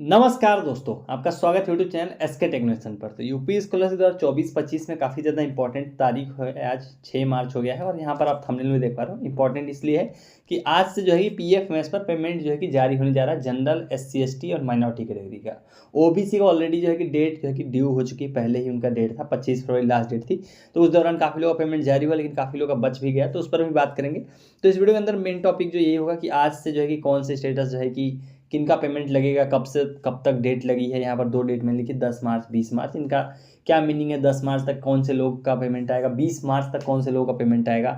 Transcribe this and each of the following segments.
नमस्कार दोस्तों, आपका स्वागत है यूट्यूब चैनल एसके टेक्नोलॉजी पर। तो यूपी स्कॉलरशिप 2024-25 में काफ़ी ज़्यादा इंपॉर्टेंट तारीख है। आज 6 मार्च हो गया है और यहाँ पर आप थंबनेल में देख पा रहे हो। इंपॉर्टेंट इसलिए है कि आज से जो है कि पीएफएमएस पर पेमेंट जो है कि जारी होने जा रहा है जनरल, एससी, एसटी और माइनॉरिटी कैटेगरी का। ओबीसी का ऑलरेडी जो है कि डेट जो है कि ड्यू हो चुकी है, पहले ही उनका डेट था, 25 फरवरी लास्ट डेट थी। तो उस दौरान काफ़ी लोगों का पेमेंट जारी हुआ, लेकिन काफ़ी लोगों का बच भी गया, तो उस पर भी बात करेंगे। तो इस वीडियो के अंदर मेन टॉपिक जो ये होगा कि आज से जो है कि कौन से स्टेटस जो है कि किनका पेमेंट लगेगा, कब से कब तक डेट लगी है। यहाँ पर 2 डेट में लिखी, 10 मार्च 20 मार्च। इनका क्या मीनिंग है, 10 मार्च तक कौन से लोग का पेमेंट आएगा, 20 मार्च तक कौन से लोगों का पेमेंट आएगा।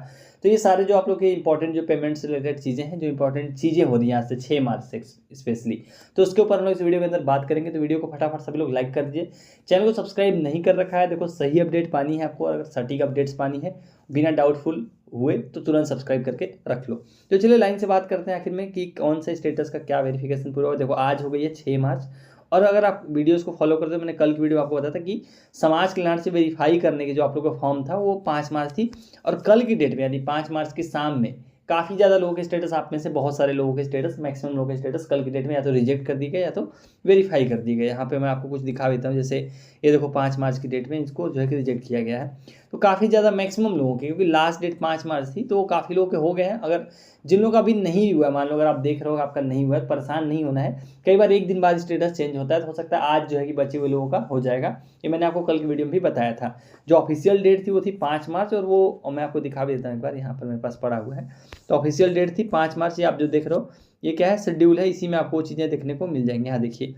तो ये सारे जो आप लोग के इंपॉर्टेंट जो पेमेंट से रिलेटेड चीज़ें हैं, जो इंपॉर्टेंट चीज़ें हो रही हैं आज से 6 मार्च से स्पेशली, तो उसके ऊपर हम लोग इस वीडियो के अंदर बात करेंगे। तो वीडियो को फटाफट सभी लोग लाइक कर दीजिए, चैनल को सब्सक्राइब नहीं कर रखा है। देखो, सही अपडेट पानी है आपको, अगर सटीक अपडेट्स पानी है बिना डाउटफुल हुए तो तुरंत सब्सक्राइब करके रख लो। तो चलिए लाइन से बात करते हैं आखिर में कि कौन से स्टेटस का क्या वेरिफिकेशन पूरा हुआ। देखो, आज हो गई है 6 मार्च, और अगर आप वीडियोस को फॉलो करते हो, मैंने कल की वीडियो आपको बताया था कि समाज कल्याण से वेरीफाई करने की जो आप लोग का फॉर्म था वो 5 मार्च थी, और कल की डेट में यानी 5 मार्च की शाम में काफ़ी ज़्यादा लोगों के स्टेटस, आप में से बहुत सारे लोगों के स्टेटस, मैक्सिमम लोगों के स्टेटस कल की डेट में या तो रिजेक्ट कर दिए गए या तो वेरीफाई कर दिए गए। यहाँ पे मैं आपको कुछ दिखा देता हूँ। जैसे ये देखो, 5 मार्च की डेट में इसको जो है कि रिजेक्ट किया गया है। तो काफ़ी ज़्यादा मैक्सिमम लोगों के, क्योंकि लास्ट डेट 5 मार्च थी, तो काफ़ी लोगों के हो गए हैं। अगर जिन लोगों का अभी नहीं हुआ है, मान लो अगर आप देख रहे हो आपका नहीं हुआ है, परेशान नहीं होना है। कई बार एक दिन बाद स्टेटस चेंज होता है, तो हो सकता है आज जो है कि बचे हुए लोगों का हो जाएगा। ये मैंने आपको कल की वीडियो में भी बताया था। जो ऑफिशियल डेट थी वो थी 5 मार्च, और वो मैं आपको दिखा भी देता हूँ एक बार, यहाँ पर मेरे पास पड़ा हुआ है। तो ऑफिशियल डेट थी 5 मार्च। ये आप जो देख रहे हो ये क्या है, शेड्यूल है, इसी में आपको चीज़ें देखने को मिल जाएंगी। यहाँ देखिए,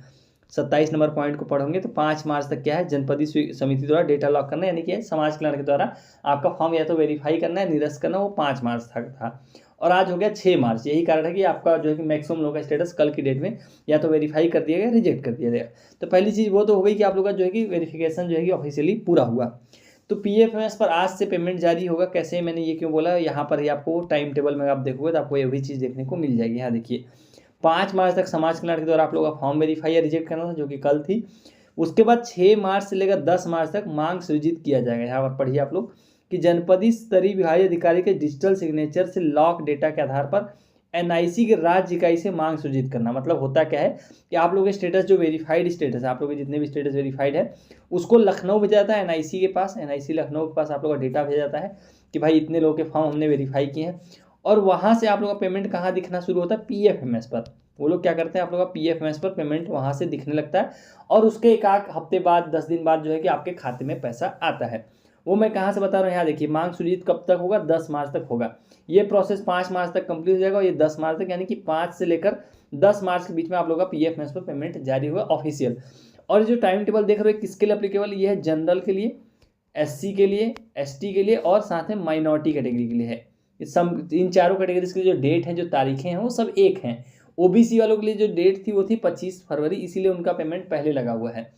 27 नंबर पॉइंट को पढ़ोगे तो 5 मार्च तक क्या है, जनपदीय समिति द्वारा डेटा लॉक करना, यानी कि समाज कल्याण के द्वारा आपका फॉर्म या तो वेरीफाई करना है, निरस्त करना, वो 5 मार्च तक था। और आज हो गया 6 मार्च। यही कारण है कि आपका जो है कि मैक्सिमम लोगों का स्टेटस कल की डेट में या तो वेरीफाई कर दिया गया, रिजेक्ट कर दिया गया। तो पहली चीज़ वो तो हो गई कि आप लोग का जो है कि वेरिफिकेशन जो है कि ऑफिशियली पूरा हुआ। तो पीएफएमएस पर आज से पेमेंट जारी होगा। कैसे, मैंने ये क्यों बोला, यहाँ पर ही आपको टाइम टेबल में आप देखोगे तो आपको ये भी चीज़ देखने को मिल जाएगी। यहाँ देखिए, 5 मार्च तक समाज कल्याण के द्वारा आप लोगों का फॉर्म वेरीफाई या रिजेक्ट करना था, जो कि कल थी। उसके बाद 6 मार्च से लेकर 10 मार्च तक मांग सृजित किया जाएगा। यहाँ पर पढ़िए आप लोग कि जनपदीय स्तरीय विभागीय अधिकारी के डिजिटल सिग्नेचर से लॉक डेटा के आधार पर एनआईसी के राज्य इकाई से मांग सृजित करना। मतलब होता क्या है कि आप लोगों के स्टेटस जो वेरीफाइड स्टेटस है, आप लोगों के जितने भी स्टेटस वेरीफाइड है, उसको लखनऊ भेजा जाता है एनआईसी के पास। एनआईसी लखनऊ के पास आप लोगों का डेटा भेजा जाता है कि भाई इतने लोगों के फॉर्म हमने वेरीफाई किए हैं। और वहाँ से आप लोगों का पेमेंट कहाँ दिखना शुरू होता है, पीएफएमएस पर। वो लोग क्या करते हैं, आप लोग का पीएफएमएस पर पेमेंट वहाँ से दिखने लगता है, और उसके एक आध हफ्ते बाद, 10 दिन बाद जो है कि आपके खाते में पैसा आता है। वो मैं कहाँ से बता रहा हूँ, यहाँ देखिए, मांग सृजित कब तक होगा, 10 मार्च तक होगा। ये प्रोसेस 5 मार्च तक कंप्लीट हो जाएगा, और ये 10 मार्च तक, यानी कि 5 से लेकर 10 मार्च के बीच में आप लोग का पीएफएमएस पर पेमेंट जारी होगा ऑफिशियल। और जो टाइम टेबल देख रहे हो किसके लिए एप्लीकेबल, ये है जनरल के लिए, एससी के लिए, एसटी के लिए, और साथ में माइनॉरिटी कैटेगरी के लिए है। इन चारों कैटेगरीज के लिए जो डेट है, जो तारीखें हैं, वो सब एक हैं। ओबीसी वालों के लिए जो डेट थी वो थी 25 फरवरी, इसीलिए उनका पेमेंट पहले लगा हुआ है।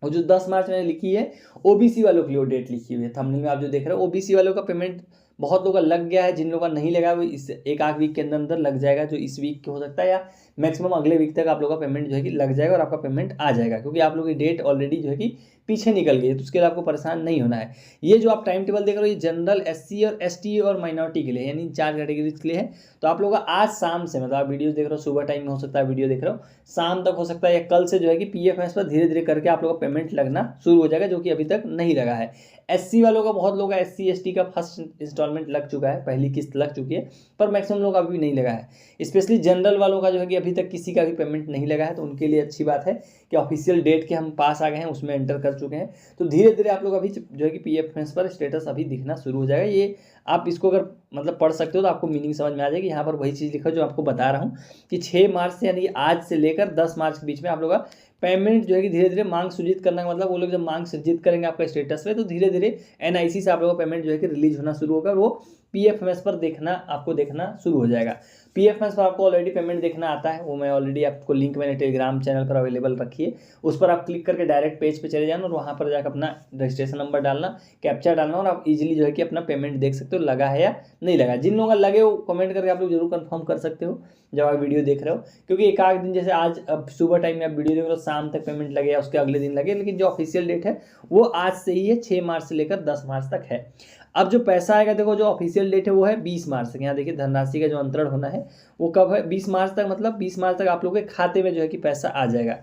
और जो 10 मार्च मैंने लिखी है, ओबीसी वालों के लिए वो डेट लिखी हुई है। थंबनेल में आप जो देख रहे हो, ओबीसी वालों का पेमेंट बहुत लोगों का लग गया है। जिन लोगों का नहीं लगा वो इस एक आध वीक के अंदर अंदर लग जाएगा, जो इस वीक के हो सकता है, या मैक्सिमम अगले वीक तक आप लोगों का पेमेंट जो है कि लग जाएगा, और आपका पेमेंट आ जाएगा, क्योंकि आप लोगों की डेट ऑलरेडी जो है कि पीछे निकल गई है। तो उसके लिए आपको परेशान नहीं होना है। ये जो आप टाइम टेबल देख रहे हो, ये जनरल, एससी और एसटी और माइनॉरिटी के लिए, यानी 4 कैटेगरीज के लिए है। तो आप लोगों का आज शाम से, मतलब आप वीडियो देख रहे हो सुबह टाइम में हो सकता है वीडियो देख रहे हो, शाम तक हो सकता है, या कल से जो है कि पीएफएमएस पर धीरे धीरे करके आप लोगों का पेमेंट लगना शुरू हो जाएगा, जो कि अभी तक नहीं लगा है। एससी वालों का, बहुत लोगों का एससी एसटी का फर्स्ट इंस्टॉलमेंट लग चुका है, पहली किस्त लग चुकी है, पर मैक्सिमम लोग अभी भी नहीं लगा है। स्पेशली जनरल वालों का जो है कि अभी तक किसी का भी पेमेंट नहीं लगा है, तो उनके लिए अच्छी बात है कि ऑफिशियल डेट के हम पास आ गए हैं, उसमें एंटर कर चुके हैं। तो धीरे धीरे आप लोग अभी जो है कि पीएफएमएस पर स्टेटस अभी दिखना शुरू हो जाएगा। ये आप इसको अगर मतलब पढ़ सकते हो तो आपको मीनिंग समझ में आ जाएगी। यहाँ पर वही चीज़ लिखा जो आपको बता रहा हूँ कि 6 मार्च से, यानी आज से लेकर 10 मार्च के बीच में आप लोग का पेमेंट जो है कि धीरे धीरे मांग सृजित करना का मतलब, वो लोग जब मांग सृजित करेंगे आपका स्टेटस में, तो धीरे धीरे एनआईसी से आप लोगों का पेमेंट जो है कि रिलीज होना शुरू होगा, और वो पीएफएमएस पर देखना, आपको देखना शुरू हो जाएगा। पीएफएमएस पर आपको ऑलरेडी पेमेंट देखना आता है, वो मैं ऑलरेडी आपको लिंक मैंने टेलीग्राम चैनल पर अवेलेबल रखी है। उस पर आप क्लिक करके डायरेक्ट पेज पे चले जाना, और वहाँ पर जाकर अपना रजिस्ट्रेशन नंबर डालना, कैप्चा डालना, और आप इजीली जो है कि अपना पेमेंट देख सकते सकते हो लगा है या नहीं लगा। जिन लोगों का लगे हो कमेंट करके आप लोग जरूर कंफर्म कर सकते हो जब आप वीडियो देख रहे हो, क्योंकि एक आध दिन जैसे आज अब सुबह टाइम में आप वीडियो देख रहे हो शाम तक पेमेंट लगे या उसके अगले दिन लगे, लेकिन जो ऑफिशियल डेट है वो आज से ही है, 6 मार्च से लेकर 10 मार्च तक है। अब जो पैसा आएगा देखो, जो ऑफिशियल डेट है वो है 20 मार्च तक। यहाँ देखिए धनराशि का जो अंतरण होना है वो कब है, 20 मार्च तक, मतलब 20 मार्च तक आप लोगों के खाते में जो है कि पैसा आ जाएगा।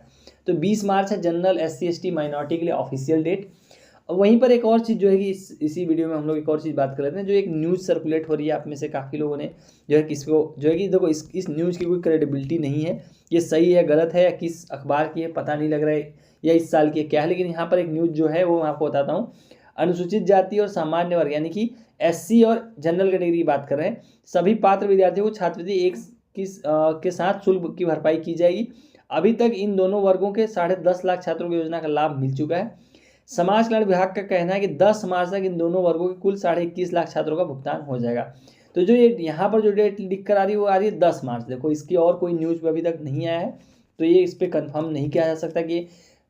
तो 20 मार्च है जनरल SC ST माइनॉरिटी के लिए ऑफिशियल डेट। वहीं पर एक और चीज़ जो है कि इसी वीडियो में हम लोग एक और चीज़ बात कर लेते हैं। जो एक न्यूज़ सर्कुलेट हो रही है, आप में से काफ़ी लोगों ने जो है कि इसको जो है कि देखो इस न्यूज़ की कोई क्रेडिबिलिटी नहीं है, ये सही है गलत है या किस अखबार की है पता नहीं लग रहा है या इस साल की है क्या है, लेकिन यहाँ पर एक न्यूज़ जो है वो मैं आपको बताता हूँ। अनुसूचित जाति और सामान्य वर्ग यानी कि SC और जनरल कैटेगरी की बात कर रहे हैं, सभी पात्र विद्यार्थियों को छात्रवृत्ति के साथ शुल्क की भरपाई की जाएगी। अभी तक इन दोनों वर्गों के 10.5 लाख छात्रों को योजना का लाभ मिल चुका है। समाज कल्याण विभाग का कहना है कि 10 मार्च तक इन दोनों वर्गों के कुल 21.5 लाख छात्रों का भुगतान हो जाएगा। तो जो ये यहाँ पर जो डेट लिख कर आ रही है वो आ रही है 10 मार्च। देखो इसकी और कोई न्यूज़ अभी तक नहीं आया है, तो ये इस पर कन्फर्म नहीं किया जा सकता कि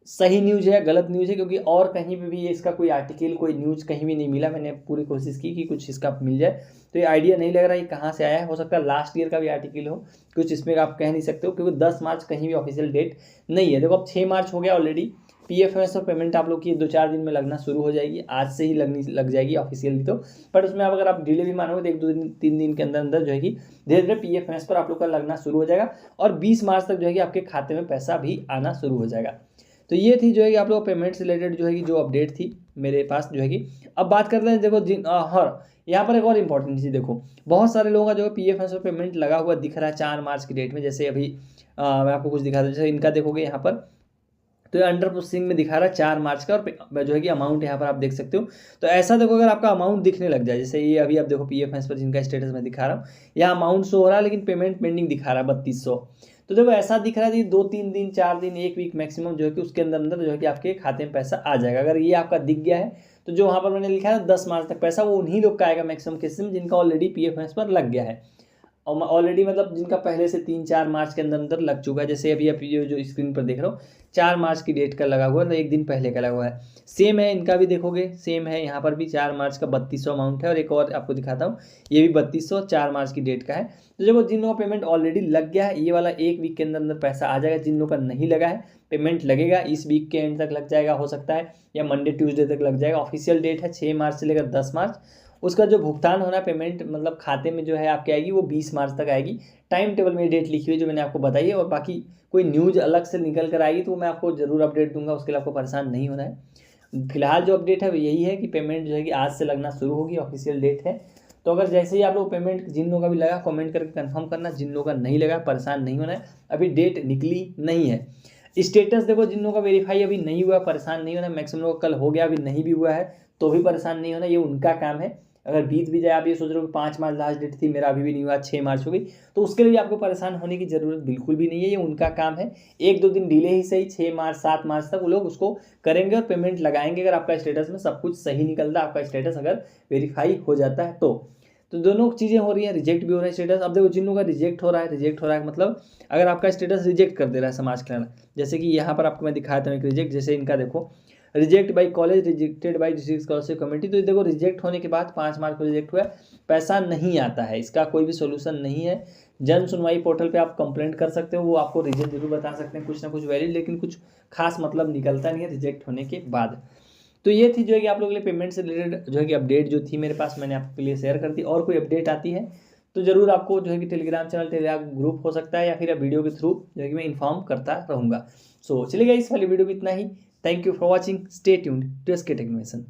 सही न्यूज़ है या गलत न्यूज़ है, क्योंकि और कहीं पे भी इसका कोई आर्टिकल कोई न्यूज़ कहीं भी नहीं मिला। मैंने पूरी कोशिश की कि कुछ इसका मिल जाए, तो ये आइडिया नहीं लग रहा है कहाँ से आया है। हो सकता है लास्ट ईयर का भी आर्टिकल हो, कुछ इसमें आप कह नहीं सकते हो, क्योंकि 10 मार्च कहीं भी ऑफिशियल डेट नहीं है। देखो अब 6 मार्च हो गया ऑलरेडी। PFMS और पेमेंट आप लोग की 2-4 दिन में लगना शुरू हो जाएगी, आज से ही लग जाएगी ऑफिशियली तो। बट उसमें अगर आप डिले भी मानोगे तो 1-2 दिन 3 दिन के अंदर अंदर जो है कि धीरे धीरे PFMS पर आप लोग का लगना शुरू हो जाएगा, और 20 मार्च तक जो है कि आपके खाते में पैसा भी आना शुरू हो जाएगा। तो ये थी जो है कि आप लोग पेमेंट से रिलेटेड जो है कि जो अपडेट थी मेरे पास जो है कि। अब बात करते हैं देखो यहाँ पर एक और इम्पॉर्टेंट चीज़ देखो, बहुत सारे लोगों का जो है PFMS और पेमेंट लगा हुआ दिख रहा है 4 मार्च की डेट में। जैसे अभी मैं आपको कुछ दिखा दूँ, जैसे इनका देखोगे यहाँ पर तो ये अंडर प्रोसेसिंग में दिखा रहा है 4 मार्च का, और जो है कि अमाउंट यहाँ पर आप देख सकते हो। तो ऐसा देखो अगर आपका अमाउंट दिखने लग जाए, जैसे ये अभी आप देखो PFMS पर जिनका स्टेटस मैं दिखा रहा हूँ, यहाँ अमाउंट शो हो रहा है लेकिन पेमेंट पेंडिंग दिखा रहा है 3200। तो देखो ऐसा दिख रहा है कि 2-3 दिन 4 दिन 1 वीक मैक्सिमम जो है कि उसके अंदर अंदर जो है कि आपके खाते में पैसा आ जाएगा। अगर ये आपका दिख गया है तो जो वहाँ पर मैंने लिखा है 10 मार्च तक पैसा, वो उन्हीं लोग का आएगा मैक्सिमम केसेस में जिनका ऑलरेडी PFMS पर लग गया है, और ऑलरेडी मतलब जिनका पहले से 3-4 मार्च के अंदर अंदर लग चुका है। जैसे अभी आप ये जो स्क्रीन पर देख रहे हो 4 मार्च की डेट का लगा हुआ है, तो 1 दिन पहले का लगा हुआ है। सेम है इनका भी, देखोगे सेम है, यहाँ पर भी 4 मार्च का 3200 अमाउंट है, और एक और आपको दिखाता हूँ ये भी 3200 4 मार्च की डेट का है। तो जब जिन लोगों का पेमेंट ऑलरेडी लग गया है, ये वाला 1 वीक के अंदर अंदर पैसा आ जाएगा। जिन लोगों का नहीं लगा है पेमेंट लगेगा, इस वीक के एंड तक लग जाएगा हो सकता है, या मंडे ट्यूसडे तक लग जाएगा। ऑफिशियल डेट है 6 मार्च से लेकर 10 मार्च। उसका जो भुगतान होना पेमेंट मतलब खाते में जो है आपके आएगी वो 20 मार्च तक आएगी। टाइम टेबल में डेट लिखी हुई है जो मैंने आपको बताई है, और बाकी कोई न्यूज़ अलग से निकल कर आएगी तो मैं आपको ज़रूर अपडेट दूंगा, उसके लिए आपको परेशान नहीं होना है। फिलहाल जो अपडेट है वो यही है कि पेमेंट जो है कि आज से लगना शुरू होगी, ऑफिशियल डेट है। तो अगर जैसे ही आप लोग पेमेंट जिन लोगों का भी लगा कमेंट करके कंफर्म करना, जिन लोगों का नहीं लगा परेशान नहीं होना है, अभी डेट निकली नहीं है। स्टेटस देखो जिन लोगों का वेरीफाई अभी नहीं हुआ परेशान नहीं होना, मैक्सिमम लोग कल हो गया अभी नहीं भी हुआ है तो भी परेशान नहीं होना, ये उनका काम है। अगर बीत भी जाए, आप ये सोच रहे हो कि 5 मार्च लास्ट डेट थी मेरा अभी भी नहीं हुआ, 6 मार्च हो गई, तो उसके लिए आपको परेशान होने की जरूरत बिल्कुल भी नहीं है, ये उनका काम है। 1-2 दिन डिले ही सही, 6 मार्च 7 मार्च तक वो लोग उसको करेंगे और पेमेंट लगाएंगे, अगर आपका स्टेटस में सब कुछ सही निकलता है, आपका स्टेटस अगर वेरीफाई हो जाता है तो दोनों चीज़ें हो रही हैं, रिजेक्ट भी हो रहा है स्टेटस। अब देखो जिन लोगों का रिजेक्ट हो रहा है मतलब अगर आपका स्टेटस रिजेक्ट कर दे रहा है समाज कल्याण, जैसे कि यहाँ पर आपको मैं दिखाया था एक रिजेक्ट, जैसे इनका देखो reject by college, rejected by district scholarship committee. तो देखो रिजेक्ट होने के बाद 5 मार्च को रिजेक्ट हुआ है, पैसा नहीं आता है, इसका कोई भी सोल्यूशन नहीं है। जन सुनवाई पोर्टल पे आप कंप्लेंट कर सकते हो, वो आपको रीजन जरूर बता सकते हैं कुछ ना कुछ वैलिड, लेकिन कुछ खास मतलब निकलता नहीं है रिजेक्ट होने के बाद। तो ये थी जो है कि आप लोगों के लिए पेमेंट से रिलेटेड जो है कि अपडेट जो थी मेरे पास, मैंने आपके लिए शेयर कर दी। और कोई अपडेट आती है तो जरूर आपको जो है कि टेलीग्राम चैनल टेलीग्राम ग्रुप हो सकता है, या फिर वीडियो के थ्रू जो है कि मैं इन्फॉर्म करता रहूँगा। सो चलिएगा इस वाली वीडियो में इतना ही। Thank you for watching, stay tuned to SK tech innovation.